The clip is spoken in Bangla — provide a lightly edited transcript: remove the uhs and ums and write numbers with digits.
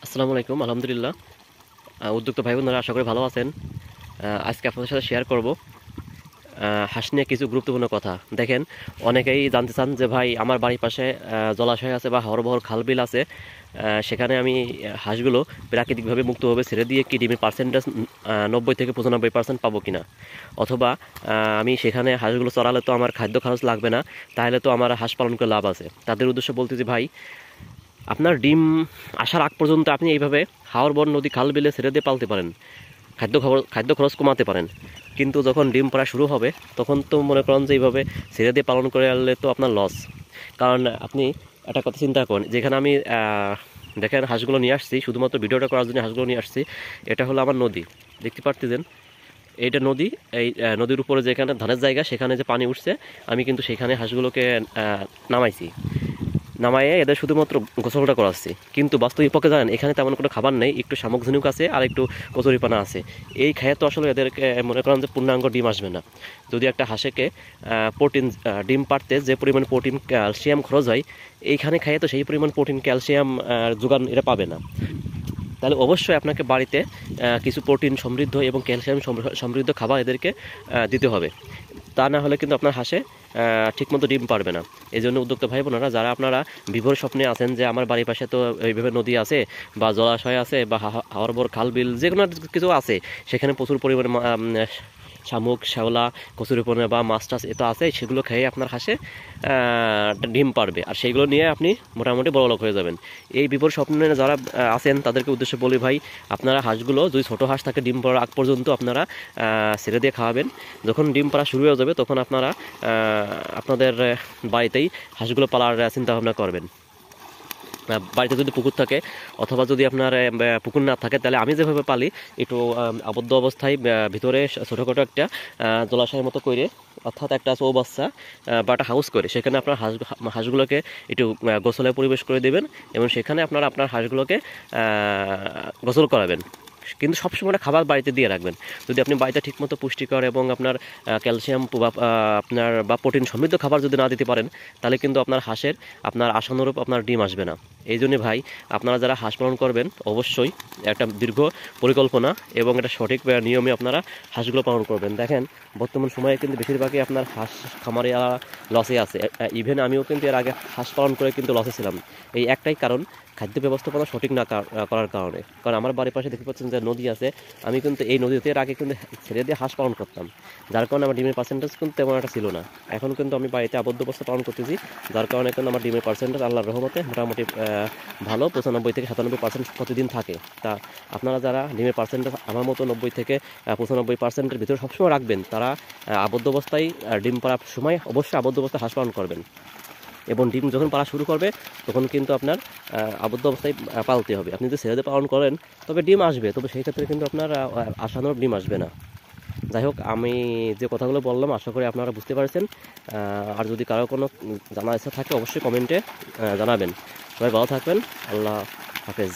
আসসালামু আলাইকুম। আলহামদুলিল্লাহ। উদ্যোক্তা ভাই বোনেরা আশা করি ভালো আছেন। আজকে আপনাদের সাথে শেয়ার করব হাঁস নিয়ে কিছু গুরুত্বপূর্ণ কথা। দেখেন, অনেকেই জানতে চান যে ভাই আমার বাড়ির পাশে জলাশয় আছে বা হরবহর খাল বিল আছে, সেখানে আমি হাঁসগুলো প্রাকৃতিকভাবে মুক্তভাবে ছেড়ে দিয়ে কি ডিমের পার্সেন্টেজ 90 থেকে 95% পাবো কিনা, অথবা আমি সেখানে হাঁসগুলো চড়ালে তো আমার খাদ্য খরচ লাগবে না, তাহলে তো আমার হাঁস পালন করে লাভ আছে। তাদের উদ্দেশ্যে বলতে যে ভাই, আপনার ডিম আসার আগ পর্যন্ত আপনি এইভাবে হাওর বন নদী খাল বিলে ছেড়ে দিয়ে পালতে পারেন, খাদ্য খরচ কমাতে পারেন। কিন্তু যখন ডিম পাড়া শুরু হবে তখন তো মনে করেন যে এইভাবে ছেড়ে দিয়ে পালন করে আনলে তো আপনার লস। কারণ আপনি একটা কথা চিন্তা করেন, যেখানে আমি দেখেন হাঁসগুলো নিয়ে আসছি, শুধুমাত্র ভিডিওটা করার জন্য হাঁসগুলো নিয়ে আসছি। এটা হলো আমার নদী, দেখতে পারতেছেন এইটা নদী। এই নদীর উপরে যেখানে ধানের জায়গা, সেখানে যে পানি উঠছে, আমি কিন্তু সেখানে হাঁসগুলোকে নামাইছি। নামাইয়ে এদের শুধুমাত্র গোসলটা করাচ্ছি। কিন্তু বাস্তবিক পক্ষে জানেন, এখানে তেমন কোনো খাবার নেই, একটু শামুক ঝিনুক আছে আর একটু কচুরিপানা আছে। এই খায়ে তো আসলে এদেরকে মনে করেন যে পূর্ণাঙ্গ ডিম আসবে না। যদি একটা হাঁসেকে প্রোটিন, ডিম পাড়তে যে পরিমাণ প্রোটিন ক্যালসিয়াম খরচ হয়, এইখানে খাইয়ে তো সেই পরিমাণ প্রোটিন ক্যালসিয়াম যোগান এটা পাবে না। তাহলে অবশ্যই আপনাকে বাড়িতে কিছু প্রোটিন সমৃদ্ধ এবং ক্যালসিয়াম সমৃদ্ধ খাবার এদেরকে দিতে হবে। তা না হলে কিন্তু আপনার হাঁসে ঠিকমতো ডিম পারবে না। এই জন্য উদ্যোক্তা ভাই বোনেরা, যারা আপনারা বিভোর স্বপ্নে আছেন যে আমার বাড়ির পাশে তো এইভাবে নদী আছে বা জলাশয় আছে বা হাওর খাল বিল যে কোনো কিছু আছে, সেখানে প্রচুর পরিমাণে শামুক, শ্যাওলা, কচুরিপানা বা মাছ টাছ এতো আছে, সেগুলো খেয়ে আপনার হাঁসে ডিম পারবে, আর সেইগুলো নিয়ে আপনি মোটামুটি বড় লোক হয়ে যাবেন। এই বিপদ স্বপ্নে যারা আছেন তাদেরকে উদ্দেশ্যে বলি ভাই, আপনারা হাঁসগুলো যদি ছোটো হাঁস থাকে ডিম পাড়ার আগ পর্যন্ত আপনারা ছেড়ে দিয়ে খাওয়াবেন। যখন ডিম পাড়া শুরু হয়ে যাবে তখন আপনারা আপনাদের বাড়িতেই হাঁসগুলো পালার চিন্তাভাবনা করবেন। বাড়িতে যদি পুকুর থাকে, অথবা যদি আপনার পুকুর না থাকে, তাহলে আমি যেভাবে পালি, একটু আবদ্ধ অবস্থায় ভিতরে ছোটোখাটো একটা জলাশয়ের মতো করে, অর্থাৎ একটা চৌবাচ্চা বা একটা হাউস করে, সেখানে আপনার হাঁসগুলোকে একটু গোসলে পরিবেশ করে দেবেন এবং সেখানে আপনার হাঁসগুলোকে গোসল করাবেন। কিন্তু সবসময় খাবার বাড়িতে দিয়ে রাখবেন। যদি আপনি বাড়িতে ঠিকমতো পুষ্টিকর এবং আপনার ক্যালসিয়াম বা আপনার বা প্রোটিন সমৃদ্ধ খাবার যদি না দিতে পারেন, তাহলে কিন্তু আপনার হাঁসের আপনার আশানুরূপ আপনার ডিম আসবে না। এই জন্য ভাই, আপনারা যারা হাঁস পালন করবেন, অবশ্যই একটা দীর্ঘ পরিকল্পনা এবং একটা সঠিক নিয়মে আপনারা হাঁসগুলো পালন করবেন। দেখেন, বর্তমান সময়ে কিন্তু বেশিরভাগই আপনার হাঁস খামারে লসে আছে। ইভেন আমিও কিন্তু এর আগে হাঁস পালন করে কিন্তু লসে ছিলাম। এই একটাই কারণ, খাদ্য ব্যবস্থাপনা সঠিক না করার কারণে। কারণ আমার বাড়ির পাশে দেখতে পাচ্ছেন যে নদী আছে, আমি কিন্তু এই নদীতে এর আগে কিন্তু ছেড়ে দিয়ে হাঁস পালন করতাম, যার কারণে আমার ডিমের পার্সেন্টেজ কিন্তু তেমন একটা ছিল না। এখন কিন্তু আমি বাড়িতে আবদ্ধ অবস্থা পালন করতেছি, যার কারণে কিন্তু আমার ডিমের পার্সেন্টেজ আল্লাহর রহমতে মোটামুটি ভালো, 95 থেকে 97% প্রতিদিন থাকে। তা আপনারা যারা ডিমের পার্সেন্টেজ আমার মতো 90 থেকে 95% ভিতরে সবসময় রাখবেন, তারা আবদ্ধ অবস্থায় ডিম পাড়ার সময় অবশ্যই আবদ্ধ অবস্থায় হাঁস পালন করবেন। এবং ডিম যখন পাড়া শুরু করবে তখন কিন্তু আপনার আবদ্ধ অবস্থায় পালতে হবে। আপনি যদি ছেড়ে পালন করেন তবে ডিম আসবে, তবে সেই ক্ষেত্রে কিন্তু আপনার আশানুরূপ ডিম আসবে না। যাই হোক, আমি যে কথাগুলো বললাম আশা করি আপনারা বুঝতে পারছেন। আর যদি কারো কোনো জানার ইচ্ছা থাকে অবশ্যই কমেন্টে জানাবেন। সবাই ভালো থাকবেন। আল্লাহ হাফেজ।